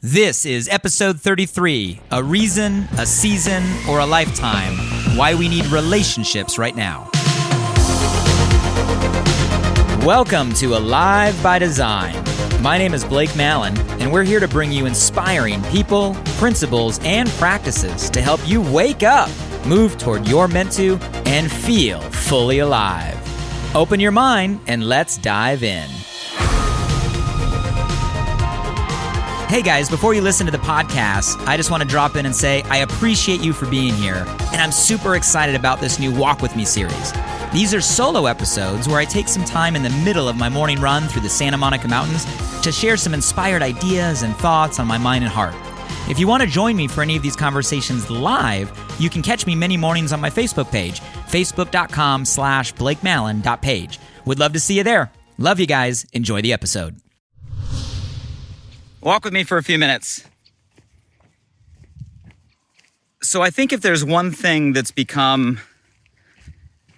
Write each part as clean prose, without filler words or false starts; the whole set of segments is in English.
This is episode 33, A Reason, a Season, or a Lifetime, Why We Need Relationships Right Now. Welcome to Alive by Design. My name is Blake Mallon, and we're here to bring you inspiring people, principles, and practices to help you wake up, move toward your meant to, and feel fully alive. Open your mind and let's dive in. Hey guys, before you listen to the podcast, I just want to drop in and say I appreciate you for being here, and I'm super excited about this new Walk With Me series. These are solo episodes where I take some time in the middle of my morning run through the Santa Monica Mountains to share some inspired ideas and thoughts on my mind and heart. If you want to join me for any of these conversations live, you can catch me many mornings on my Facebook page, facebook.com/BlakeMallon.page. Would love to see you there. Love you guys. Enjoy the episode. Walk with me for a few minutes. So I think if there's one thing that's become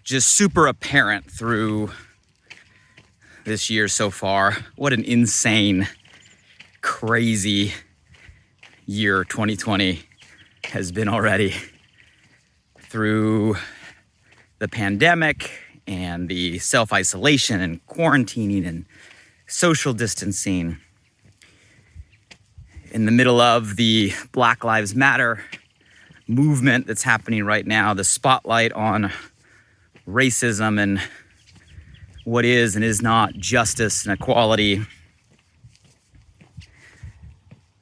just super apparent through this year so far, what an insane, crazy year 2020 has been already. Through the pandemic and the self-isolation and quarantining and social distancing, in the middle of the Black Lives Matter movement that's happening right now, the spotlight on racism and what is and is not justice and equality.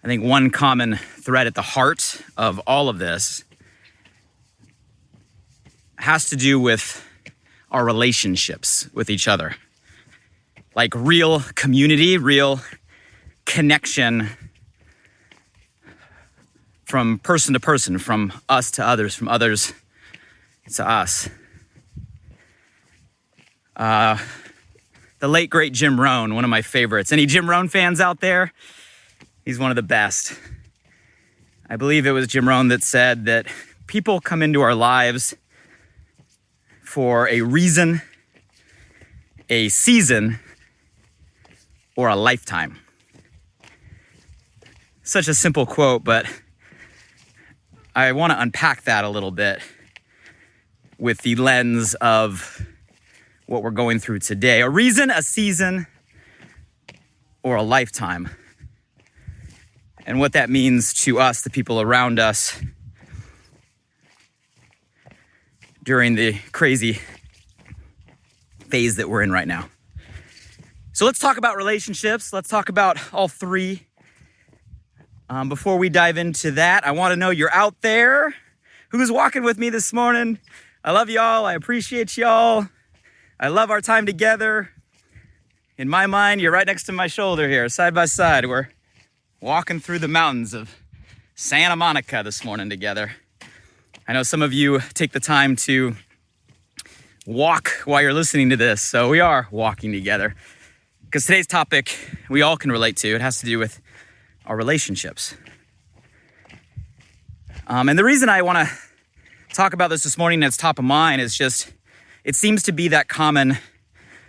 I think one common thread at the heart of all of this has to do with our relationships with each other. Like real community, real connection from person to person, from us to others, from others to us. The late, great Jim Rohn, one of my favorites. Any Jim Rohn fans out there? He's one of the best. I believe it was Jim Rohn that said that people come into our lives for a reason, a season, or a lifetime. Such a simple quote, but I want to unpack that a little bit with the lens of what we're going through today. A reason, a season, or a lifetime. And what that means to us, the people around us, during the crazy phase that we're in right now. So let's talk about relationships. Let's talk about all three. Before we dive into that, I want to know you're out there. Who's walking with me this morning? I love y'all. I appreciate y'all. I love our time together. In my mind, you're right next to my shoulder here, side by side. We're walking through the mountains of Santa Monica this morning together. I know some of you take the time to walk while you're listening to this, so we are walking together. Because today's topic we all can relate to. It has to do with our relationships. And the reason I want to talk about this morning that's top of mind is just, it seems to be that common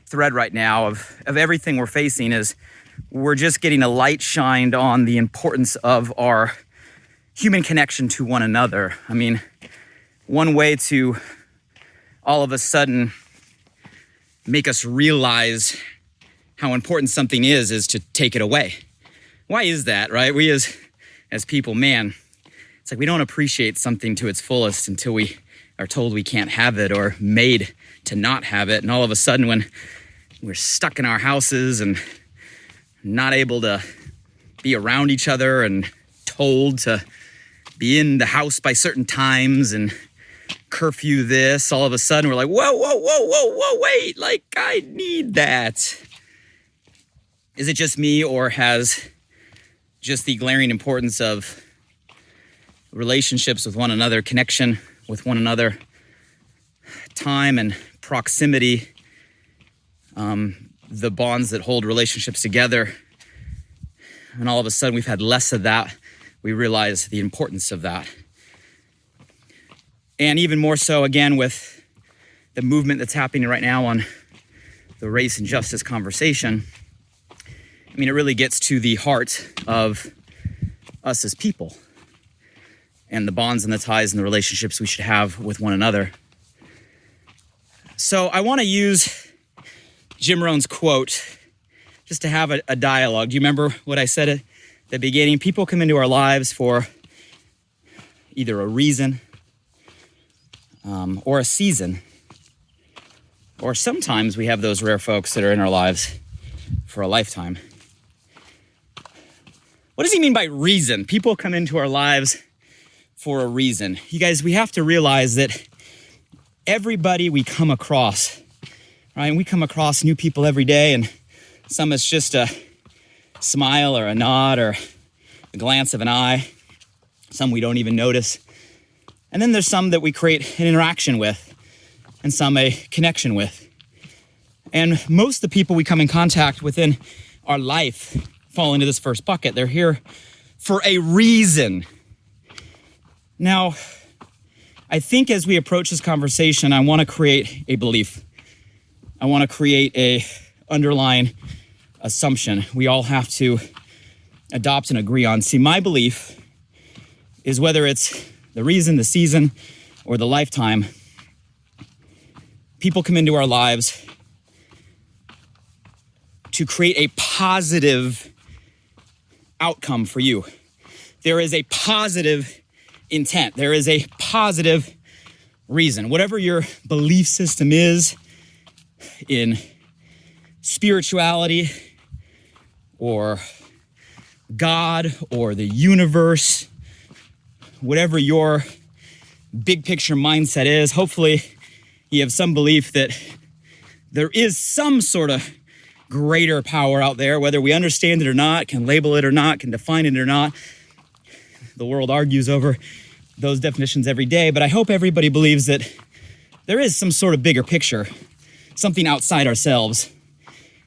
thread right now of everything we're facing is we're just getting a light shined on the importance of our human connection to one another. I mean, one way to all of a sudden make us realize how important something is to take it away. Why is that, right? We as people, man, it's like we don't appreciate something to its fullest until we are told we can't have it or made to not have it. And all of a sudden when we're stuck in our houses and not able to be around each other and told to be in the house by certain times and curfew this, all of a sudden we're like, whoa, wait, like I need that. Is it just me, or has just the glaring importance of relationships with one another, connection with one another, time and proximity, the bonds that hold relationships together, and all of a sudden we've had less of that, we realize the importance of that. And even more so, again, with the movement that's happening right now on the race and justice conversation, I mean, it really gets to the heart of us as people and the bonds and the ties and the relationships we should have with one another. So I want to use Jim Rohn's quote just to have a dialogue. Do you remember what I said at the beginning? People come into our lives for either a reason or a season. Or sometimes we have those rare folks that are in our lives for a lifetime. What does he mean by reason? People come into our lives for a reason. You guys, we have to realize that everybody we come across, right? And we come across new people every day, and some it's just a smile or a nod or a glance of an eye. Some we don't even notice. And then there's some that we create an interaction with, and some a connection with. And most of the people we come in contact with in our life fall into this first bucket. They're here for a reason. Now, I think as we approach this conversation, I want to create a belief. I want to create a underlying assumption we all have to adopt and agree on. See, my belief is whether it's the reason, the season, or the lifetime, people come into our lives to create a positive outcome for you. There is a positive intent. There is a positive reason. Whatever your belief system is in spirituality or God or the universe, whatever your big picture mindset is, hopefully you have some belief that there is some sort of greater power out there, whether we understand it or not, can label it or not, can define it or not. The world argues over those definitions every day, but I hope everybody believes that there is some sort of bigger picture, something outside ourselves.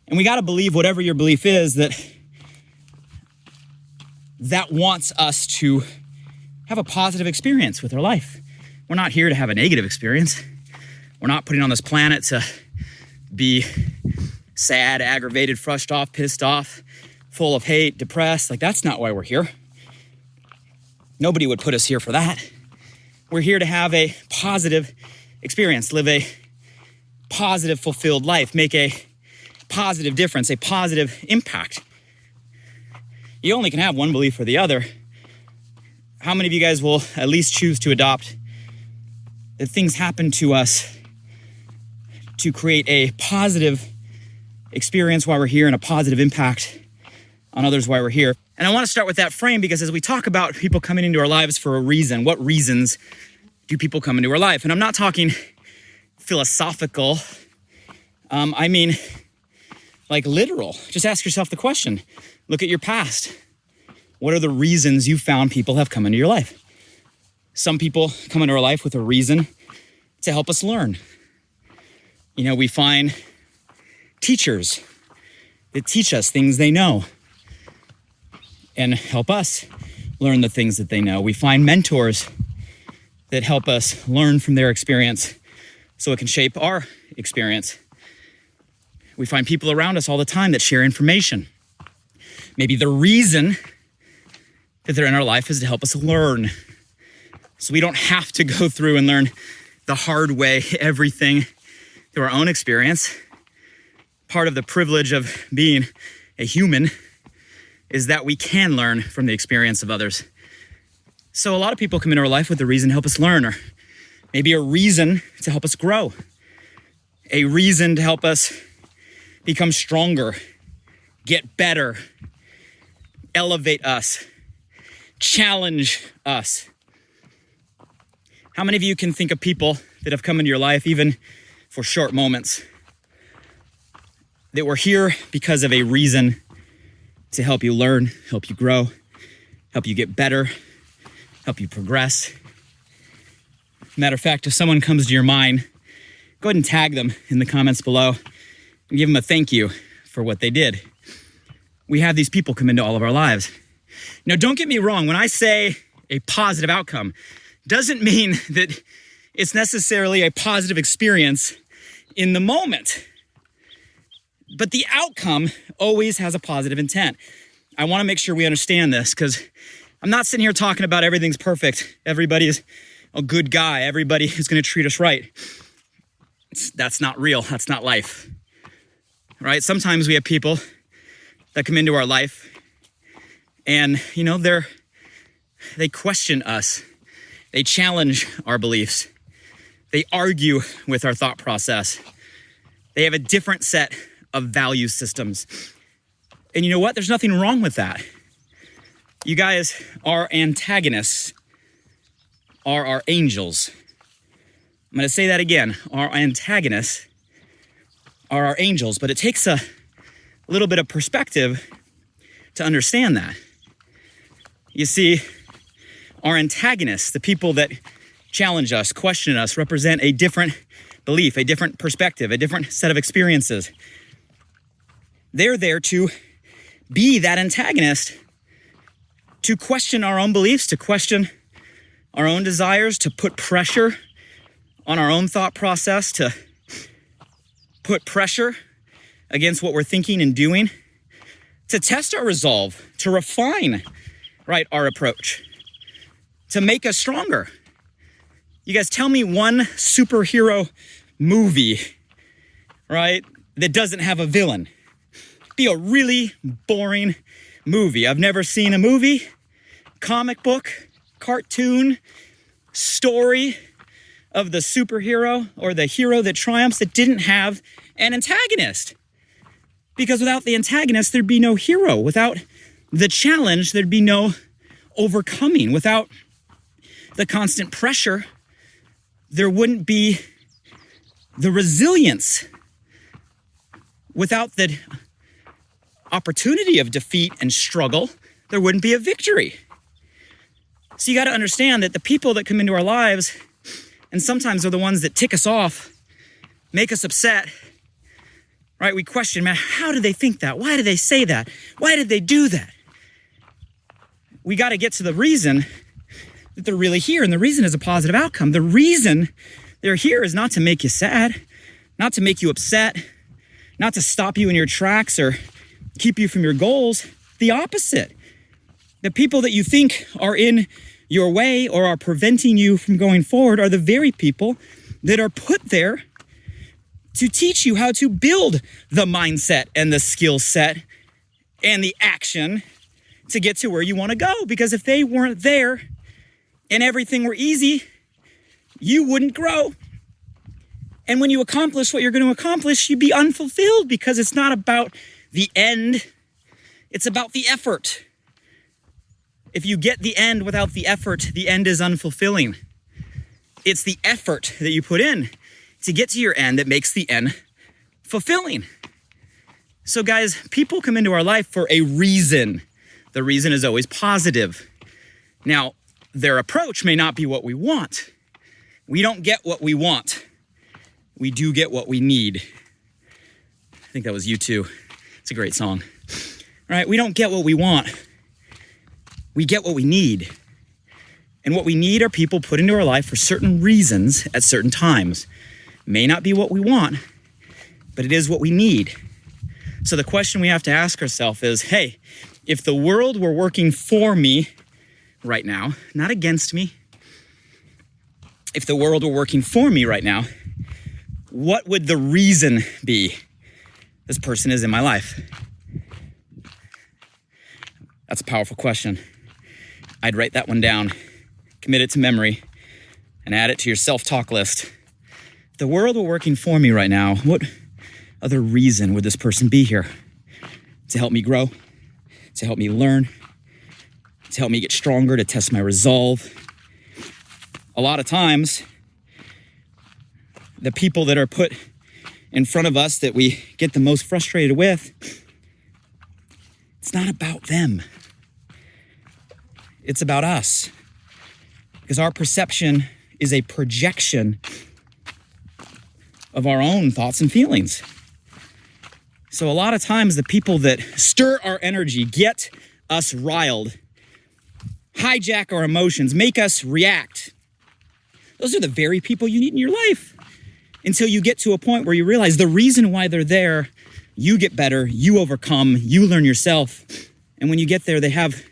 And we got to believe whatever your belief is, that wants us to have a positive experience with our life. We're not here to have a negative experience. We're not putting on this planet to be sad, aggravated, frustrated off, pissed off, full of hate, depressed. Like, that's not why we're here. Nobody would put us here for that. We're here to have a positive experience, live a positive, fulfilled life, make a positive difference, a positive impact. You only can have one belief or the other. How many of you guys will at least choose to adopt that things happen to us to create a positive experience while we're here and a positive impact on others while we're here? And I want to start with that frame because as we talk about people coming into our lives for a reason, what reasons do people come into our life? And I'm not talking philosophical. I mean, like literal. Just ask yourself the question. Look at your past. What are the reasons you found people have come into your life? Some people come into our life with a reason to help us learn. You know, we find teachers that teach us things they know and help us learn the things that they know. We find mentors that help us learn from their experience so it can shape our experience. We find people around us all the time that share information. Maybe the reason that they're in our life is to help us learn. So we don't have to go through and learn the hard way everything through our own experience. Part of the privilege of being a human is that we can learn from the experience of others. So a lot of people come into our life with a reason to help us learn, or maybe a reason to help us grow, a reason to help us become stronger, get better, elevate us, challenge us. How many of you can think of people that have come into your life, even for short moments, that were here because of a reason to help you learn, help you grow, help you get better, help you progress? Matter of fact, if someone comes to your mind, go ahead and tag them in the comments below and give them a thank you for what they did. We have these people come into all of our lives. Now, don't get me wrong. When I say a positive outcome, doesn't mean that it's necessarily a positive experience in the moment. But the outcome always has a positive intent. I want to make sure we understand this because I'm not sitting here talking about everything's perfect. Everybody's a good guy. Everybody is going to treat us right. That's not real. That's not life, right? Sometimes we have people that come into our life and, they question us. They challenge our beliefs. They argue with our thought process. They have a different set of value systems. And you know what? There's nothing wrong with that. You guys are antagonists, are our angels. I'm going to say that again. Our antagonists are our angels, but it takes a little bit of perspective to understand that. You see, our antagonists, the people that challenge us, question us, represent a different belief, a different perspective, a different set of experiences. They're there to be that antagonist, to question our own beliefs, to question our own desires, to put pressure on our own thought process, to put pressure against what we're thinking and doing, to test our resolve, to refine, right, our approach, to make us stronger. You guys, tell me one superhero movie, right, that doesn't have a villain. Be a really boring movie. I've never seen a movie, comic book, cartoon, story of the superhero or the hero that triumphs that didn't have an antagonist. Because without the antagonist, there'd be no hero. Without the challenge, there'd be no overcoming. Without the constant pressure, there wouldn't be the resilience. Without the opportunity of defeat and struggle, there wouldn't be a victory. So you got to understand that the people that come into our lives, and sometimes are the ones that tick us off, make us upset, right? We question, man, how did they think that? Why did they say that? Why did they do that? We got to get to the reason that they're really here, and the reason is a positive outcome. The reason they're here is not to make you sad, not to make you upset, not to stop you in your tracks or keep you from your goals. The opposite. The people that you think are in your way or are preventing you from going forward are the very people that are put there to teach you how to build the mindset and the skill set and the action to get to where you want to go. Because if they weren't there and everything were easy, you wouldn't grow. And when you accomplish what you're going to accomplish, you'd be unfulfilled, because it's not about the end, it's about the effort. If you get the end without the effort, the end is unfulfilling. It's the effort that you put in to get to your end that makes the end fulfilling. So guys, people come into our life for a reason. The reason is always positive. Now, their approach may not be what we want. We don't get what we want. We do get what we need. I think that was U2. It's a great song. All right, we don't get what we want. We get what we need. And what we need are people put into our life for certain reasons at certain times. May not be what we want, but it is what we need. So the question we have to ask ourselves is, hey, if the world were working for me right now, not against me, if the world were working for me right now, what would the reason be this person is in my life? That's a powerful question. I'd write that one down, commit it to memory, and add it to your self-talk list. If the world were working for me right now, what other reason would this person be here? To help me grow, to help me learn, to help me get stronger, to test my resolve. A lot of times, the people that are put in front of us that we get the most frustrated with, it's not about them. It's about us. Because our perception is a projection of our own thoughts and feelings. So a lot of times the people that stir our energy, get us riled, hijack our emotions, make us react, those are the very people you need in your life. Until you get to a point where you realize the reason why they're there, you get better, you overcome, you learn yourself. And when you get there, they have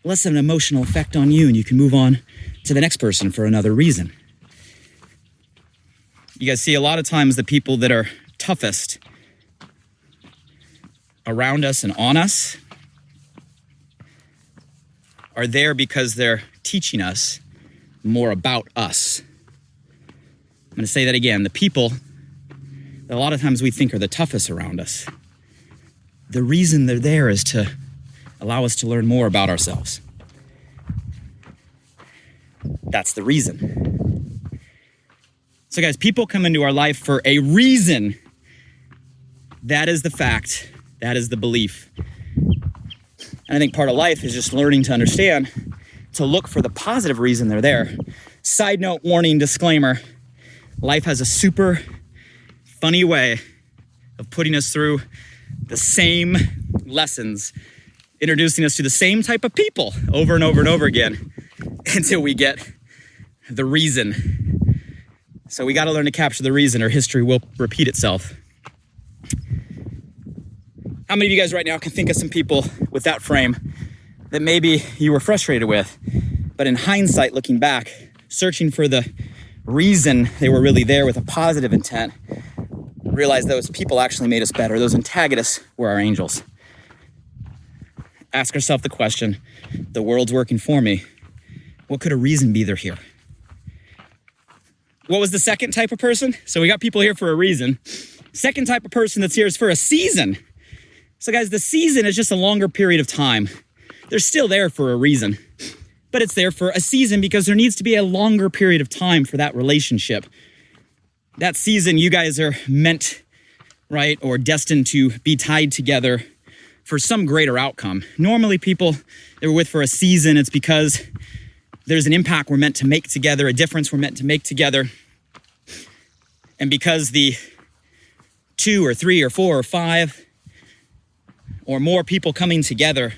less of an emotional effect on you, and you can move on to the next person for another reason. You guys see a lot of times the people that are toughest around us and on us are there because they're teaching us more about us. I'm going to say that again. The people that a lot of times we think are the toughest around us, the reason they're there is to allow us to learn more about ourselves. That's the reason. So guys, people come into our life for a reason. That is the fact. That is the belief. And I think part of life is just learning to understand, to look for the positive reason they're there. Side note, warning, disclaimer, life has a super funny way of putting us through the same lessons, introducing us to the same type of people over and over and over again until we get the reason. So we got to learn to capture the reason, or history will repeat itself. How many of you guys right now can think of some people with that frame that maybe you were frustrated with, but in hindsight, looking back, searching for the reason they were really there with a positive intent, realize those people actually made us better. Those antagonists were our angels. Ask yourself the question, the world's working for me. What could a reason be they're here? What was the second type of person? So we got people here for a reason. Second type of person that's here is for a season. So guys, the season is just a longer period of time. They're still there for a reason, but it's there for a season because there needs to be a longer period of time for that relationship. That season, you guys are meant, right, or destined to be tied together for some greater outcome. Normally people that we're with for a season, it's because there's an impact we're meant to make together, a difference we're meant to make together. And because the 2 or 3 or 4 or 5 or more people coming together,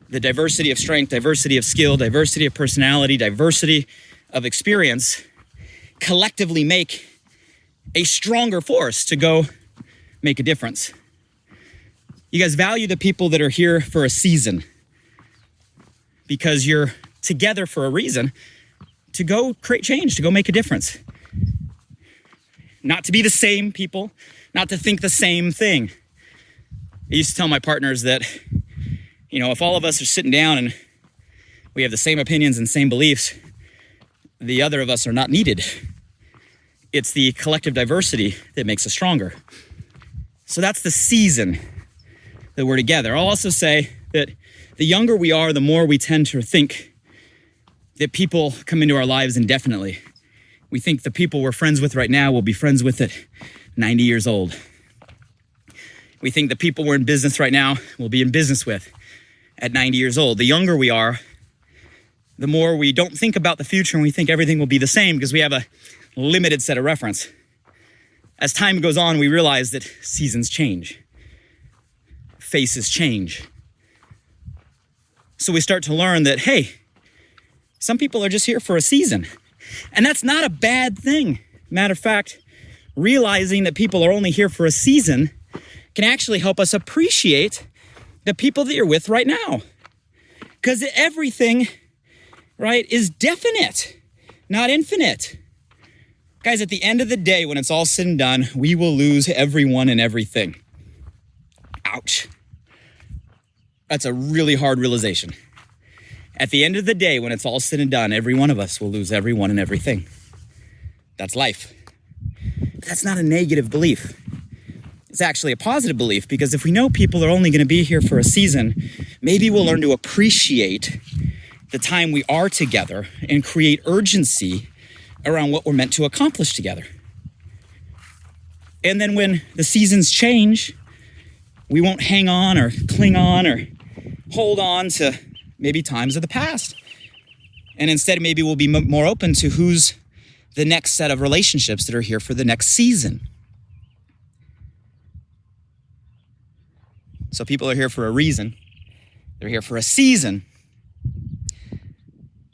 the diversity of strength, diversity of skill, diversity of personality, diversity of experience collectively make a stronger force to go make a difference. You guys value the people that are here for a season because you're together for a reason to go create change, to go make a difference. Not to be the same people, not to think the same thing. I used to tell my partners that, if all of us are sitting down and we have the same opinions and same beliefs, the other of us are not needed. It's the collective diversity that makes us stronger. So that's the season that we're together. I'll also say that the younger we are, the more we tend to think that people come into our lives indefinitely. We think the people we're friends with right now will be friends with at 90 years old. We think the people we're in business right now will be in business with at 90 years old. The younger we are, the more we don't think about the future and we think everything will be the same because we have a limited set of reference. As time goes on, we realize that seasons change. Faces change. So we start to learn that, hey, some people are just here for a season. And that's not a bad thing. Matter of fact, realizing that people are only here for a season can actually help us appreciate the people that you're with right now. Because everything, right, is definite, not infinite. Guys, at the end of the day, when it's all said and done, we will lose everyone and everything. Ouch. That's a really hard realization. At the end of the day, when it's all said and done, every one of us will lose everyone and everything. That's life. But that's not a negative belief. It's actually a positive belief, because if we know people are only going to be here for a season, maybe we'll learn to appreciate the time we are together and create urgency around what we're meant to accomplish together. And then when the seasons change, we won't hang on or cling on or hold on to maybe times of the past. And instead, maybe we'll be more open to who's the next set of relationships that are here for the next season. So people are here for a reason. They're here for a season.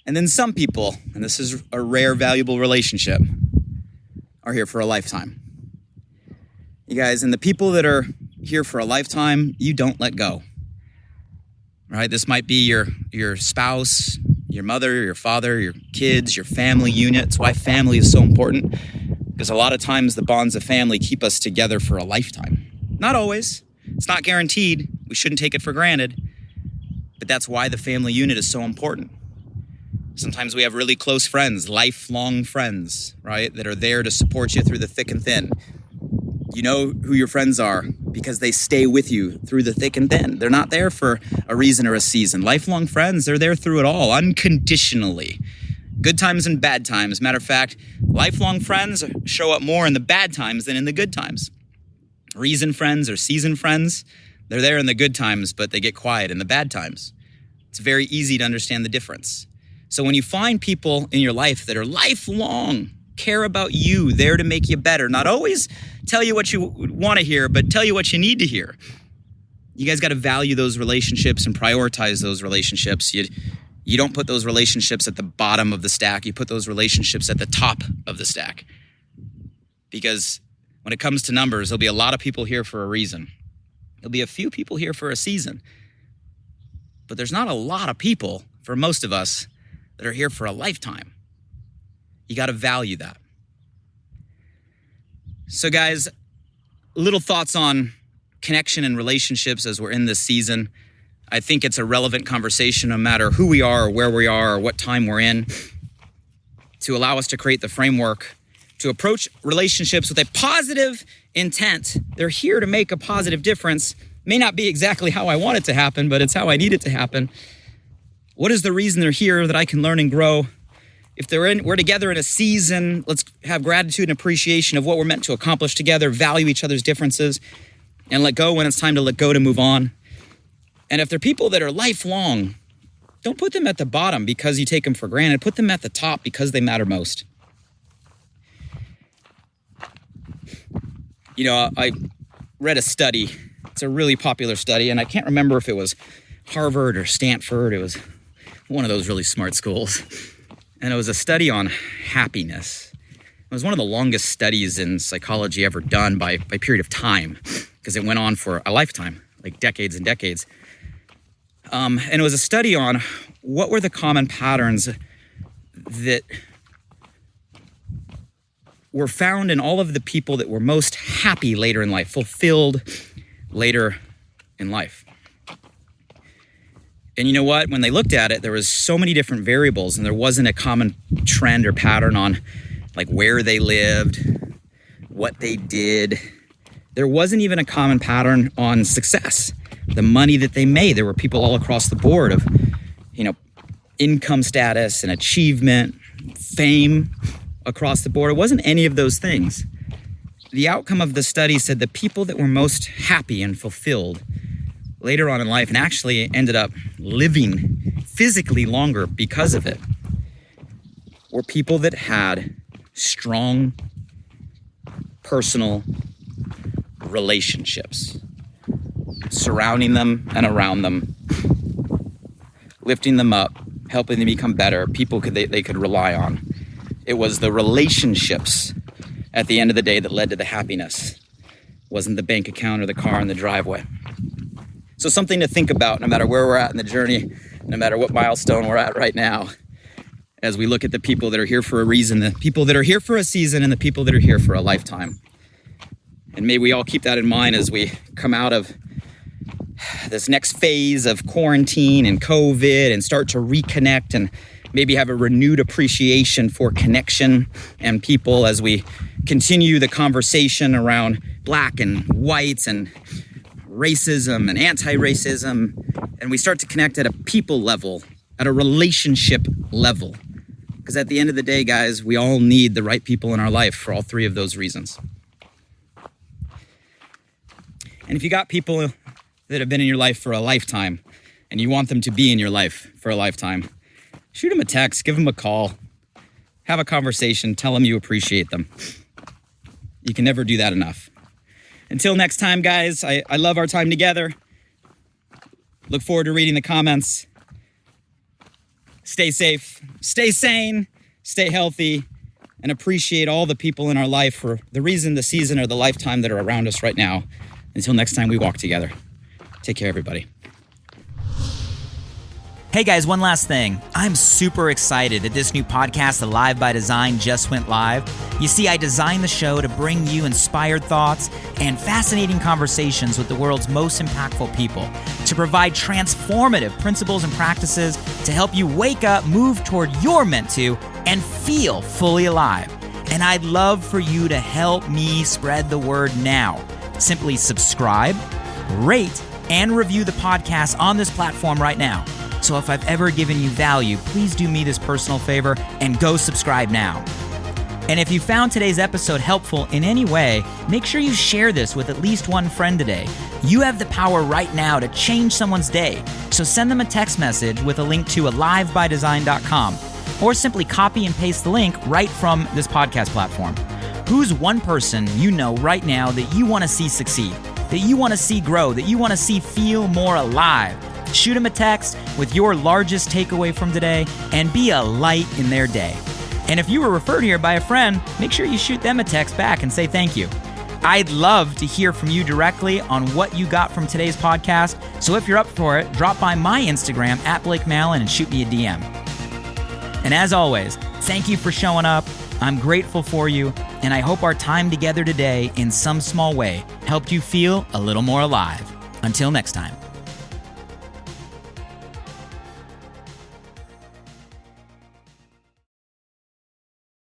And then some people, and this is a rare, valuable relationship, are here for a lifetime. You guys, and the people that are here for a lifetime, you don't let go. right? This might be your spouse, your mother, your father, your kids, your family unit. It's why family is so important, because a lot of times the bonds of family keep us together for a lifetime. Not always. It's not guaranteed. We shouldn't take it for granted. But that's why the family unit is so important. Sometimes we have really close friends, lifelong friends, right, that are there to support you through the thick and thin. You know who your friends are because they stay with you through the thick and thin. They're not there for a reason or a season. Lifelong friends, they're there through it all, unconditionally. Good times and bad times. Matter of fact, lifelong friends show up more in the bad times than in the good times. Reason friends or season friends, they're there in the good times, but they get quiet in the bad times. It's very easy to understand the difference. So when you find people in your life that are lifelong, care about you, there to make you better, not always tell you what you want to hear, but tell you what you need to hear. You guys got to value those relationships and prioritize those relationships. You don't put those relationships at the bottom of the stack. You put those relationships at the top of the stack. Because when it comes to numbers, there'll be a lot of people here for a reason. There'll be a few people here for a season. But there's not a lot of people, for most of us, that are here for a lifetime. You got to value that. So guys, little thoughts on connection and relationships as we're in this season. I think it's a relevant conversation no matter who we are or where we are or what time we're in, to allow us to create the framework to approach relationships with a positive intent. They're here to make a positive difference. May not be exactly how I want it to happen, but it's how I need it to happen. What is the reason they're here that I can learn and grow? If we're together in a season, let's have gratitude and appreciation of what we're meant to accomplish together, value each other's differences, and let go when it's time to let go to move on. And if they're people that are lifelong, don't put them at the bottom because you take them for granted. Put them at the top because they matter most. You know, I read a study. It's a really popular study, and I can't remember if it was Harvard or Stanford. It was one of those really smart schools. And it was a study on happiness. It was one of the longest studies in psychology ever done by period of time, because it went on for a lifetime, like decades and decades. And it was a study on what were the common patterns that were found in all of the people that were most happy later in life, fulfilled later in life. And you know what? When they looked at it, there was so many different variables, and there wasn't a common trend or pattern on like where they lived, what they did. There wasn't even a common pattern on success, the money that they made. There were people all across the board of, income status and achievement, fame across the board. It wasn't any of those things. The outcome of the study said the people that were most happy and fulfilled later on in life, and actually ended up living physically longer because of it, were people that had strong personal relationships surrounding them and around them, lifting them up, helping them become better, people they could rely on. It was the relationships at the end of the day that led to the happiness. It wasn't the bank account or the car in the driveway. So something to think about no matter where we're at in the journey, no matter what milestone we're at right now, as we look at the people that are here for a reason, the people that are here for a season, and the people that are here for a lifetime. And may we all keep that in mind as we come out of this next phase of quarantine and COVID and start to reconnect and maybe have a renewed appreciation for connection and people as we continue the conversation around black and whites and racism and anti-racism, and we start to connect at a people level, at a relationship level. Because at the end of the day, guys, we all need the right people in our life for all three of those reasons. And if you got people that have been in your life for a lifetime and you want them to be in your life for a lifetime, shoot them a text, give them a call, have a conversation, tell them you appreciate them. You can never do that enough. Until next time, guys, I love our time together. Look forward to reading the comments. Stay safe, stay sane, stay healthy, and appreciate all the people in our life for the reason, the season, or the lifetime that are around us right now. Until next time we walk together. Take care, everybody. Hey guys, one last thing. I'm super excited that this new podcast, Alive by Design, just went live. You see, I designed the show to bring you inspired thoughts and fascinating conversations with the world's most impactful people, to provide transformative principles and practices to help you wake up, move toward your meant to, and feel fully alive. And I'd love for you to help me spread the word now. Simply subscribe, rate, and review the podcast on this platform right now. So if I've ever given you value, please do me this personal favor and go subscribe now. And if you found today's episode helpful in any way, make sure you share this with at least one friend today. You have the power right now to change someone's day. So send them a text message with a link to alivebydesign.com, or simply copy and paste the link right from this podcast platform. Who's one person you know right now that you want to see succeed, that you want to see grow, that you want to see feel more alive? Shoot them a text with your largest takeaway from today and be a light in their day. And if you were referred here by a friend, make sure you shoot them a text back and say thank you. I'd love to hear from you directly on what you got from today's podcast. So if you're up for it, drop by my Instagram @BlakeMallon and shoot me a DM. And as always, thank you for showing up. I'm grateful for you, and I hope our time together today in some small way helped you feel a little more alive. Until next time.